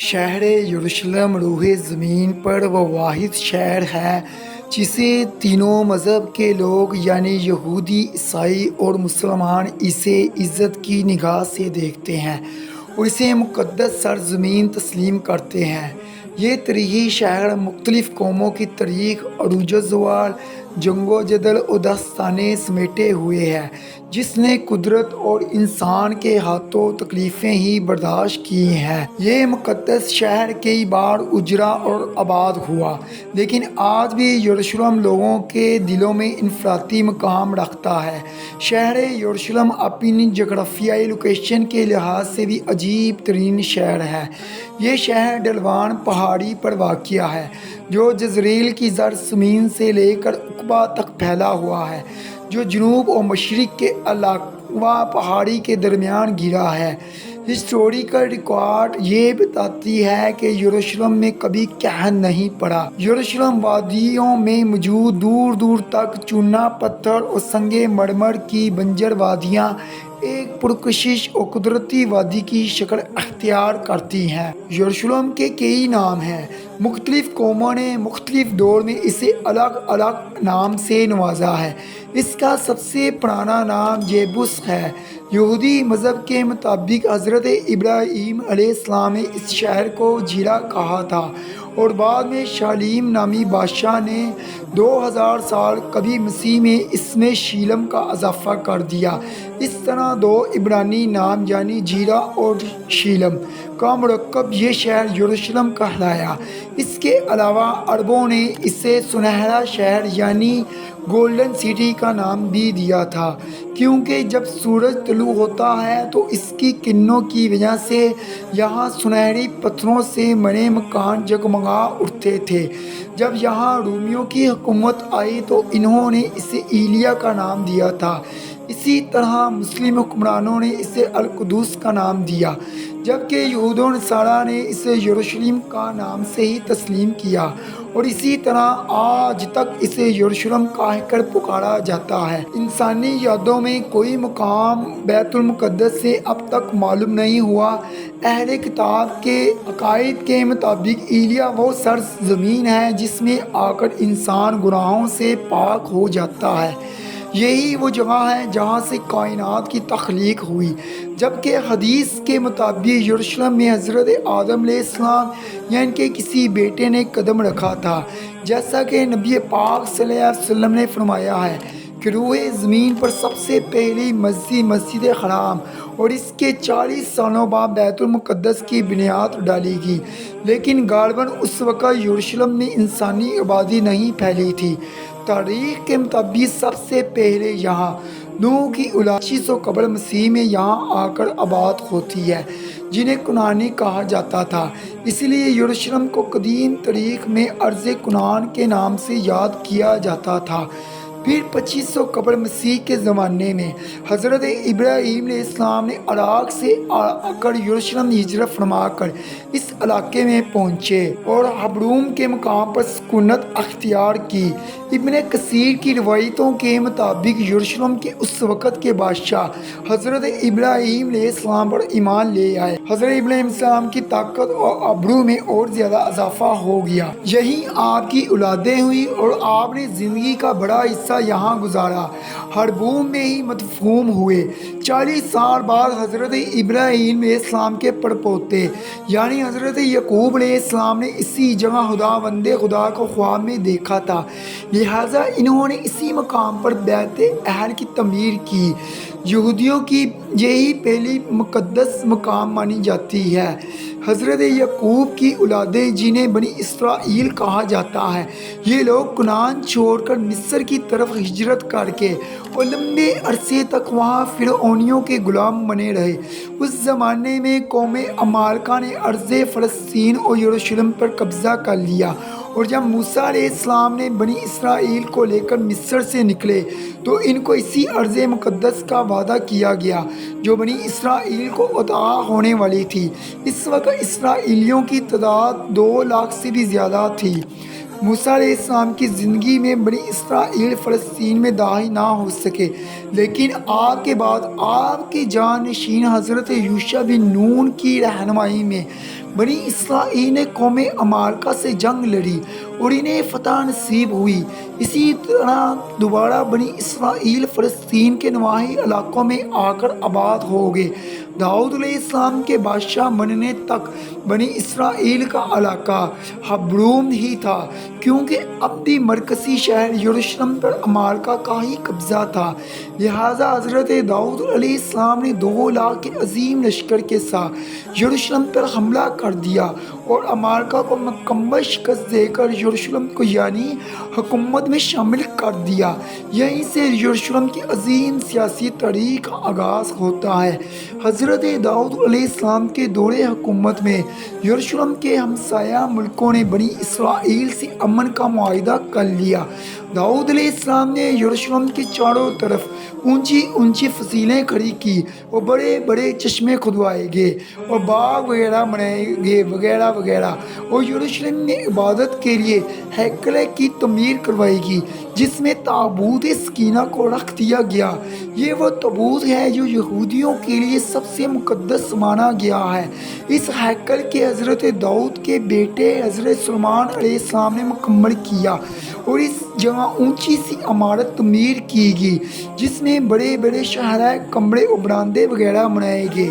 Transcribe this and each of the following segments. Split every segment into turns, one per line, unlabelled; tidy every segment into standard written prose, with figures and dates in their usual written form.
شہر یروشلم روح زمین پر وہ واحد شہر ہے جسے تینوں مذہب کے لوگ یعنی یہودی، عیسائی اور مسلمان اسے عزت کی نگاہ سے دیکھتے ہیں اور اسے مقدس سرزمین تسلیم کرتے ہیں۔ یہ تاریخی شہر مختلف قوموں کی تاریخ، عروج و زوال، جنگ و جدل اور داستانیں سمیٹے ہوئے ہے، جس نے قدرت اور انسان کے ہاتھوں تکلیفیں ہی برداشت کی ہیں۔ یہ مقدس شہر کئی بار اجڑا اور آباد ہوا، لیکن آج بھی یروشلم لوگوں کے دلوں میں انفرادی مقام رکھتا ہے۔ شہر یروشلم اپنی جغرافیائی لوکیشن کے لحاظ سے بھی عجیب ترین شہر ہے۔ یہ شہر ڈھلوان پہاڑی پر واقع ہے، جو جزریل کی زرزمین سے لے کر عقبہ تک پھیلا ہوا ہے، جو جنوب اور مشرق کے علاقہ پہاڑی کے درمیان گرا ہے۔ ہسٹوریکل ریکارڈ یہ بتاتی ہے کہ یروشلم میں کبھی قحط نہیں پڑا۔ یروشلم وادیوں میں موجود دور دور تک چونا پتھر اور سنگ مرمر کی بنجر وادیاں ایک پرکشش اور قدرتی وادی کی شکل اختیار کرتی ہیں۔ یروشلم کے کئی نام ہیں۔ مختلف قوموں نے مختلف دور میں اسے الگ الگ نام سے نوازا ہے۔ اس کا سب سے پرانا نام جیبوس ہے۔ یہودی مذہب کے مطابق حضرت ابراہیم علیہ السلام نے اس شہر کو جیرا کہا تھا، اور بعد میں شالیم نامی بادشاہ نے 2000 سال قبل مسیح میں اس میں شیلم کا اضافہ کر دیا۔ اس طرح دو عبرانی نام یعنی جیرا اور شیلم کا مرکب یہ شہر یروشلم کہلایا۔ اس کے علاوہ عربوں نے اسے سنہرا شہر یعنی گولڈن سٹی کا نام بھی دیا تھا، کیونکہ جب سورج طلوع ہوتا ہے تو اس کی کرنوں کی وجہ سے یہاں سنہری پتھروں سے بنے مکان جگمگا اٹھتے تھے۔ جب یہاں رومیوں کی حکومت آئی تو انہوں نے اسے ایلیا کا نام دیا تھا۔ اسی طرح مسلم حکمرانوں نے اسے القدس کا نام دیا، جبکہ یہود و نصارہ نے اسے یروشلم کا نام سے ہی تسلیم کیا، اور اسی طرح آج تک اسے یروشلم کہہ کر پکارا جاتا ہے۔ انسانی یادوں میں کوئی مقام بیت المقدس سے اب تک معلوم نہیں ہوا۔ اہل کتاب کے عقائد کے مطابق ایلیا وہ سرزمین ہے جس میں آ کر انسان گناہوں سے پاک ہو جاتا ہے۔ یہی وہ جگہ ہے جہاں سے کائنات کی تخلیق ہوئی، جبکہ حدیث کے مطابق یروشلم میں حضرت آدم علیہ السلام یا ان کے کسی بیٹے نے قدم رکھا تھا، جیسا کہ نبی پاک صلی اللہ علیہ وسلم نے فرمایا ہے کہ روح زمین پر سب سے پہلی مسجد حرام اور اس کے 40 سالوں بعد بیت المقدس کی بنیاد ڈالی گئی، لیکن غالباً اس وقت یروشلم میں انسانی آبادی نہیں پھیلی تھی۔ تاریخ کے مطابق سب سے پہلے یہاں نوح کی اولاد 600 قبل مسیح میں یہاں آ کر آباد ہوتی ہے، جنہیں کنعانی کہا جاتا تھا۔ اس لیے یروشلم کو قدیم تاریخ میں ارض کنعان کے نام سے یاد کیا جاتا تھا۔ پھر 2500 قبل مسیح کے زمانے میں حضرت ابراہیم علیہ السلام نے عراق سے آ کر یروشلم ہجرت فرما کر اس علاقے میں پہنچے اور حبرون کے مقام پر سکونت اختیار کی۔ ابن کثیر کی روایتوں کے مطابق یروشلم کے اس وقت کے بادشاہ حضرت ابراہیم علیہ السلام پر ایمان لے آئے۔ حضرت ابراہیم علیہ السلام کی طاقت اور ابرو میں اور زیادہ اضافہ ہو گیا۔ یہیں آپ کی اولادیں ہوئی اور آپ نے زندگی کا بڑا حصہ یہاں گزارا، حربون میں ہی مدفون ہوئے۔ 40 سال بعد حضرت ابراہیم علیہ السلام کے پڑپوتے یعنی حضرت یعقوب علیہ السلام نے اسی جگہ خداوند خدا کو خواب میں دیکھا تھا، لہٰذا انہوں نے اسی مقام پر بیت اہل کی تعمیر کی۔ یہودیوں کی یہی پہلی مقدس مقام مانی جاتی ہے۔ حضرت یعقوب کی اولادیں جنہیں بنی اسرائیل کہا جاتا ہے، یہ لوگ کنعان چھوڑ کر مصر کی طرف ہجرت کر کے اور لمبے عرصے تک وہاں فرعونیوں کے غلام بنے رہے۔ اس زمانے میں قوم عمالقہ نے ارض فلسطین اور یروشلم پر قبضہ کر لیا، اور جب موسیٰ علیہ السلام نے بنی اسرائیل کو لے کر مصر سے نکلے تو ان کو اسی ارض مقدس کا وعدہ کیا گیا جو بنی اسرائیل کو عطا ہونے والی تھی۔ اس وقت اسرائیلیوں کی تعداد 2 لاکھ سے بھی زیادہ تھی۔ موسیٰ علیہ السلام کی زندگی میں بنی اسرائیل فلسطین میں داخل نہ ہو سکے، لیکن آپ کے بعد آپ کے جانشین حضرت یوشع بن نون کی رہنمائی میں بنی اسرائیل نے قوم عمالقہ سے جنگ لڑی اور انہیں فتح نصیب ہوئی۔ اسی طرح دوبارہ بنی اسرائیل فلسطین کے نواحی علاقوں میں آ کر آباد ہو گئے۔ داؤد علیہ السلام کے بادشاہ بننے تک بنی اسرائیل کا علاقہ ہبرون ہی تھا، کیونکہ اب بھی مرکزی شہر یروشلم پر عمالقہ کا ہی قبضہ تھا۔ لہٰذا حضرت داؤد علیہ السلام نے 2 لاکھ کے عظیم لشکر کے ساتھ یروشلم پر حملہ کر دیا اور عمالقہ کو مکمل شکست دے کر یروشلم کو یعنی حکومت میں شامل کر دیا۔ یہیں سے یروشلم کی عظیم سیاسی تاریخ کا آغاز ہوتا ہے۔ حضرت داؤد علیہ السلام کے دور حکومت میں یروشلم کے ہمسایہ ملکوں نے بنی اسرائیل سے امن کا معاہدہ کر لیا۔ داؤد علیہ السلام نے یروشلم کے چاروں طرف اونچی اونچی فضیلیں کھڑی کی اور بڑے بڑے چشمے کھدوائے گئے اور باغ وغیرہ بنائے گئے وغیرہ وغیرہ، اور یروشلم میں عبادت کے لیے ہیکل کی تعمیر کروائی گئی جس میں تابوت سکینہ کو رکھ دیا گیا۔ یہ وہ تابوت ہے جو یہودیوں کے لیے سب سے مقدس مانا گیا ہے۔ اس ہیکل کے حضرت داؤد کے بیٹے حضرت سلیمان علیہ السلام نے مکمل کیا اور اس جگہ اونچی سی عمارت تعمیر کی گئی جس میں بڑے بڑے شاہراہ کمرے اور برآمدے وغیرہ بنائے گئے۔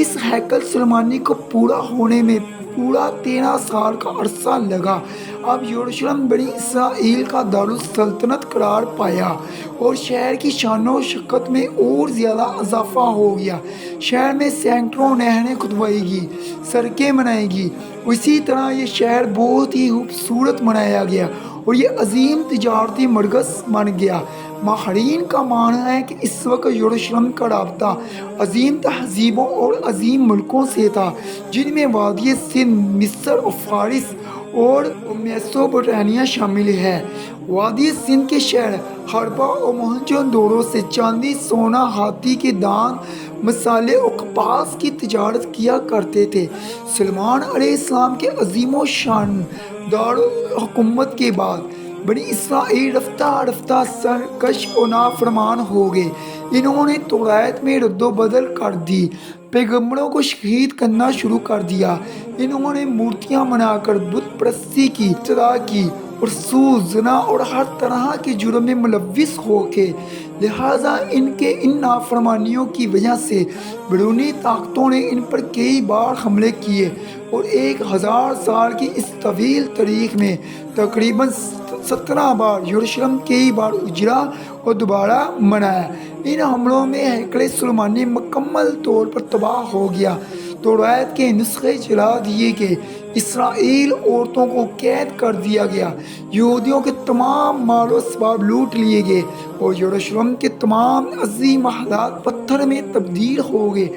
اس ہیکل سلیمانی کو پورا ہونے میں پورا 13 سال کا عرصہ لگا۔ اب یروشلم بنی اسرائیل کا دارالسلطنت قرار پایا اور شہر کی شان و شوکت میں اور زیادہ اضافہ ہو گیا۔ شہر میں سینکڑوں نہریں کھدوائی گئی، سڑکیں بنائی گئی۔ اسی طرح یہ شہر بہت ہی خوبصورت بنایا گیا اور یہ عظیم تجارتی مرکز بن گیا۔ ماہرین کا ماننا ہے کہ اس وقت یروشلم کا رابطہ عظیم تہذیبوں اور عظیم ملکوں سے تھا، جن میں وادی سندھ، مصر اور فارس اور میسوپوٹیمیا شامل ہے۔ وادی سندھ کے شہر ہڑپا اور موہنجو دڑو سے چاندی، سونا، ہاتھی کے دانت، مسالے اور کپاس کی تجارت کیا کرتے تھے۔ سلیمان علیہ السلام کے عظیم و شان دارالحکومت کے بعد بنی اسرائیل رفتہ رفتہ سرکش اور نافرمان ہو گئے۔ انہوں نے توریت میں رد و بدل کر دی، پیغمبروں کو شہید کرنا شروع کر دیا۔ انہوں نے مورتیاں بنا کر بت پرستی کی ابتدا کی اور سود، زنا اور ہر طرح کے جرم میں ملوث ہو گئے۔ لہٰذا ان نافرمانیوں کی وجہ سے بیرونی طاقتوں نے ان پر کئی بار حملے کیے اور 1000 سال کی اس طویل تاریخ میں تقریباً 17 بار یروشلم کئی بار اجڑا اور دوبارہ بنایا۔ ان حملوں میں ہیکل سلیمانی مکمل طور پر تباہ ہو گیا، توریت کے نسخے جلا دیے گئے، اسرائیل عورتوں کو قید کر دیا گیا، یہودیوں کے تمام مال و اسباب لوٹ لیے گئے اور یروشلم کے تمام عظیم محلات پتھر میں تبدیل ہو گئے۔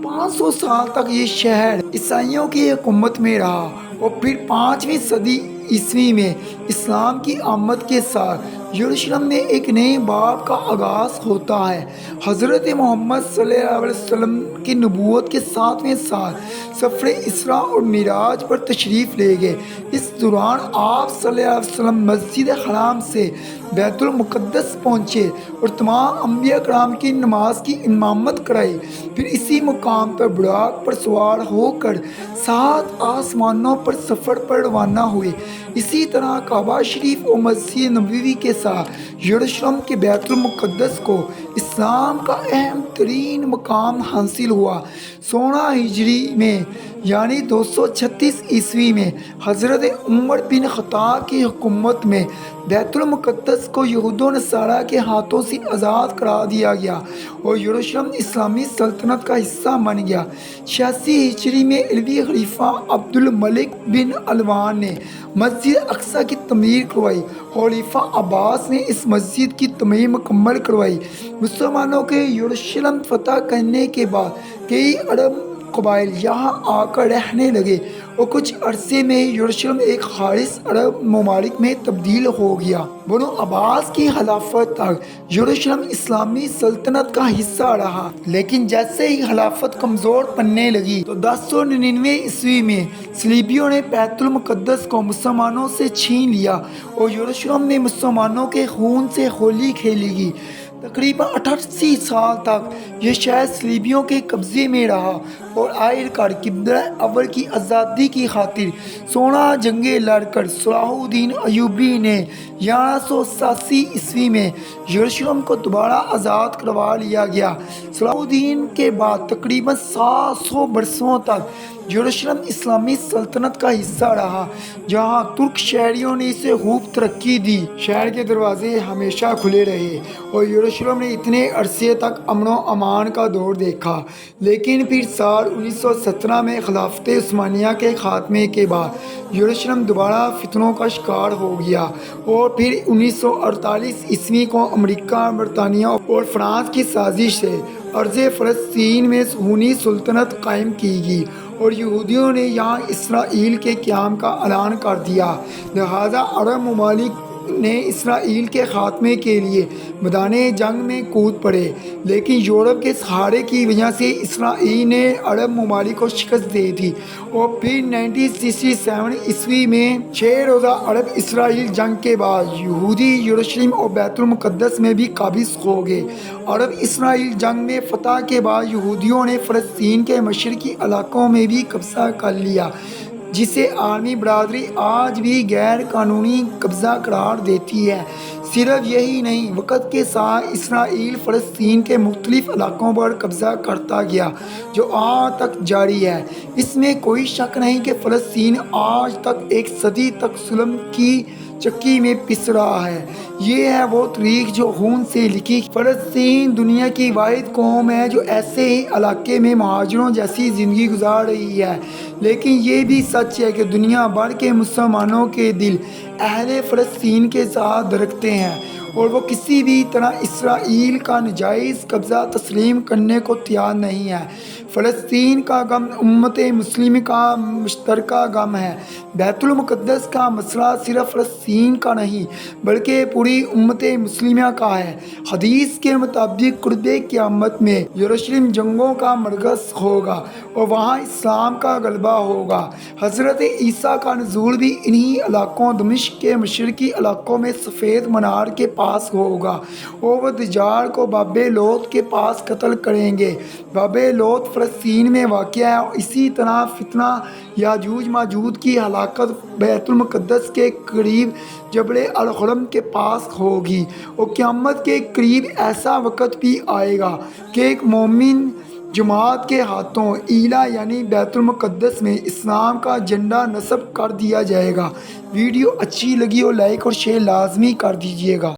500 سال تک یہ شہر عیسائیوں کی حکومت میں رہا اور پھر 5ویں صدی عیسوی میں اسلام کی آمد کے ساتھ یروشلم میں ایک نئے باب کا آغاز ہوتا ہے۔ حضرت محمد صلی اللہ علیہ وسلم کی نبوت کے 7ویں سال سفر اسراء اور معراج پر تشریف لے گئے۔ اس دوران آپ صلی اللہ علیہ وسلم مسجد حرام سے بیت المقدس پہنچے اور تمام انبیاء کرام کی نماز کی امامت کرائی۔ پھر اسی مقام پر براق پر سوار ہو کر 7 آسمانوں پر سفر پر روانہ ہوئے۔ اسی طرح کعبہ شریف اور مسجد نبوی کے ساتھ یروشلم کے بیت المقدس کو اسلام کا اہم ترین مقام حاصل ہوا۔ 16 ہجری میں یعنی 236 عیسوی میں حضرت عمر بن خطاب کی حکومت میں بیت المقدس کو یہود و نصارہ کے ہاتھوں سے آزاد کرا دیا گیا اور یروشلم اسلامی سلطنت کا حصہ بن گیا۔ 86 ہجری میں علوی خلیفہ عبد الملک بن مروان نے مسجد اقصیٰ کی تعمیر کروائی۔ خلیفہ عباس نے اس مسجد کی تعمیر مکمل کروائی۔ مسلمانوں کے یروشلم فتح کرنے کے بعد کئی عرب قبائل یہاں آ کر رہنے لگے اور کچھ عرصے میں یروشلم ایک خالص عرب ممالک میں تبدیل ہو گیا۔ بنو عباس کی خلافت تک یروشلم اسلامی سلطنت کا حصہ رہا، لیکن جیسے ہی خلافت کمزور پڑنے لگی تو 1099 عیسوی میں صلیبیوں نے بیت المقدس کو مسلمانوں سے چھین لیا اور یروشلم میں مسلمانوں کے خون سے ہولی کھیلی گئی۔ تقریباً 88 سال تک یہ شہر صلیبیوں کے قبضے میں رہا۔ اور آخرکار قبلہ اول کی آزادی کی خاطر 16 جنگیں لڑ کر صلاح الدین ایوبی نے 1187 میں یروشلم کو دوبارہ آزاد کروا لیا گیا۔ صلاح الدین کے بعد تقریباً 700 برسوں تک یروشلم اسلامی سلطنت کا حصہ رہا، جہاں ترک شہریوں نے اسے خوب ترقی دی۔ شہر کے دروازے ہمیشہ کھلے رہے اور یروشلم نے اتنے عرصے تک امن و امان کا دور دیکھا، لیکن پھر سال 1917 میں خلافت عثمانیہ کے خاتمے کے بعد یروشلم دوبارہ فتنوں کا شکار ہو گیا اور پھر 1948 کو امریکہ، برطانیہ اور فرانس کی سازش سے ارض فلسطین میں صہیونی سلطنت قائم کی گئی اور یہودیوں نے یہاں اسرائیل کے قیام کا اعلان کر دیا۔ لہٰذا عرب ممالک نے اسرائیل کے خاتمے کے لیے میدان جنگ میں کود پڑے، لیکن یورپ کے سہارے کی وجہ سے اسرائیل نے عرب ممالک کو شکست دے دی اور پھر 1967 میں 6 روزہ عرب اسرائیل جنگ کے بعد یہودی یروشلم اور بیت المقدس میں بھی قابض ہو گئے۔ عرب اسرائیل جنگ میں فتح کے بعد یہودیوں نے فلسطین کے مشرقی علاقوں میں بھی قبضہ کر لیا، جسے عالمی برادری آج بھی غیر قانونی قبضہ قرار دیتی ہے۔ صرف یہی نہیں، وقت کے ساتھ اسرائیل فلسطین کے مختلف علاقوں پر قبضہ کرتا گیا، جو آج تک جاری ہے۔ اس میں کوئی شک نہیں کہ فلسطین آج تک ایک صدی تک ظلم کی چکی میں پس رہا ہے۔ یہ ہے وہ تاریخ جو خون سے لکھی۔ فلسطین دنیا کی واحد قوم ہے جو ایسے ہی علاقے میں مہاجروں جیسی زندگی گزار رہی ہے، لیکن یہ بھی سچ ہے کہ دنیا بھر کے مسلمانوں کے دل اہل فلسطین کے ساتھ دھڑکتے ہیں اور وہ کسی بھی طرح اسرائیل کا ناجائز قبضہ تسلیم کرنے کو تیار نہیں ہے۔ فلسطین کا غم امت مسلمہ کا مشترکہ غم ہے۔ بیت المقدس کا مسئلہ صرف فلسطین کا نہیں بلکہ پوری امت مسلمہ کا ہے۔ حدیث کے مطابق قرب قیامت میں یروشلم جنگوں کا مرکز ہوگا اور وہاں اسلام کا غلبہ ہوگا۔ حضرت عیسیٰ کا نزول بھی انہی علاقوں دمشق کے مشرقی علاقوں میں سفید منار کے پاس ہوگا اور وہ دجال کو باب لوط کے پاس قتل کریں گے۔ باب لوط فلسطین میں واقع ہے اور اسی طرح فتنہ یاجوج ماجوج کی ہلاکت بیت المقدس کے قریب جبل الخرم کے پاس ہوگی اور قیامت کے قریب ایسا وقت بھی آئے گا کہ ایک مومن جماعت کے ہاتھوں ایلا یعنی بیت المقدس میں اسلام کا جھنڈا نصب کر دیا جائے گا۔ ویڈیو اچھی لگی ہو لائک اور شیئر لازمی کر دیجیے گا۔